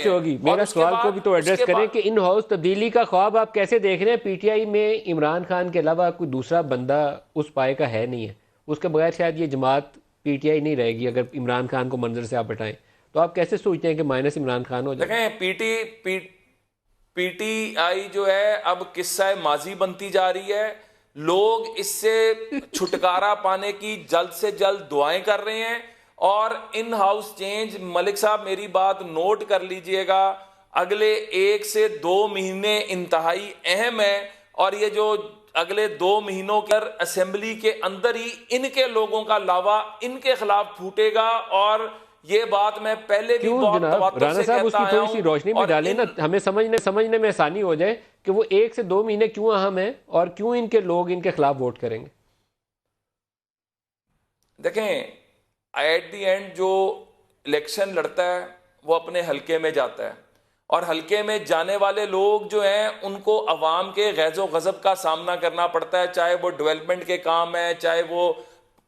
ہوگی میرا سوال کو بھی تو ایڈریس کریں کہ ان ہاؤس تبدیلی کا خواب آپ کیسے دیکھ رہے ہیں؟ پی ٹی آئی میں عمران خان کے علاوہ کوئی دوسرا بندہ اس پائے کا ہے نہیں ہے، اس کے بغیر شاید یہ جماعت پی ٹی آئی نہیں رہے گی اگر عمران خان کو منظر سے آپ ہٹائیں تو آپ کیسے سوچتے ہیں کہ مائنس عمران خان ہو جائے؟ دیکھیں پی ٹی آئی جو ہے اب قصہ ماضی بنتی جا رہی ہے. لوگ اس سے چھٹکارا پانے کی جلد سے جلد دعائیں کر رہے ہیں. اور ان ہاؤس چینج، ملک صاحب میری بات نوٹ کر لیجئے گا، اگلے 1 سے 2 مہینے انتہائی اہم ہیں. اور یہ جو اگلے 2 مہینوں کے اسمبلی کے اندر ہی ان کے لوگوں کا لاوا ان کے خلاف پھوٹے گا. اور یہ بات میں پہلے بھی کیوں بہت جناب تواتر رانا سے صاحب اس کہتا کی آیا تھوڑی سی ہوں. روشنی بھی اور ڈالیں نا، ہمیں سمجھنے میں آسانی ہو جائے کہ وہ 1 سے 2 مہینے کیوں اہم ہیں اور کیوں ان کے لوگ ان کے خلاف ووٹ کریں گے. دیکھیں ایٹ دی اینڈ جو الیکشن لڑتا ہے وہ اپنے حلقے میں جاتا ہے، اور حلقے میں جانے والے لوگ جو ہیں ان کو عوام کے غیظ و غضب کا سامنا کرنا پڑتا ہے، چاہے وہ ڈیولپمنٹ کے کام ہے، چاہے وہ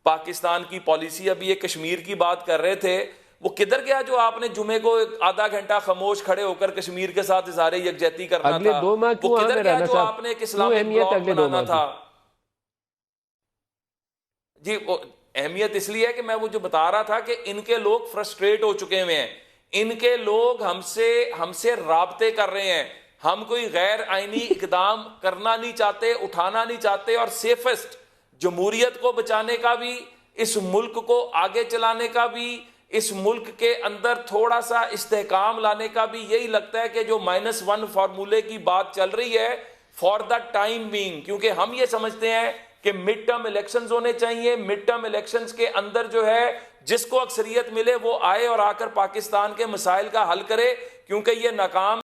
پاکستان کی پالیسی. ابھی یہ کشمیر کی بات کر رہے تھے، وہ کدھر گیا جو آپ نے جمعے کو آدھا گھنٹہ خاموش کھڑے ہو کر کشمیر کے ساتھ اظہار یکجہتی کرنا اگلے تھا؟ 2 ماہ وہ کیوں اہم کدھر ہے گیا رانا جو صاحب؟ آپ نے ایک کیوں اسلامک اہمیت بلاک اگلے 2 بنانا ماہ کی؟ تھا؟ جی اہمیت اس لیے ہے کہ میں وہ جو بتا رہا تھا کہ ان کے لوگ فرسٹریٹ ہو چکے ہوئے ہیں. ان کے لوگ ہم سے رابطے کر رہے ہیں. ہم کوئی غیر آئینی اقدام کرنا نہیں چاہتے، اٹھانا نہیں چاہتے، اور سیفسٹ جمہوریت کو بچانے کا بھی، اس ملک کو آگے چلانے کا بھی، اس ملک کے اندر تھوڑا سا استحکام لانے کا بھی یہی لگتا ہے کہ جو -1 فارمولے کی بات چل رہی ہے فار دا ٹائم بینگ. کیونکہ ہم یہ سمجھتے ہیں کہ مڈ ٹرم الیکشنز ہونے چاہیے. مڈ ٹرم الیکشنز کے اندر جو ہے جس کو اکثریت ملے وہ آئے اور آ کر پاکستان کے مسائل کا حل کرے، کیونکہ یہ ناکام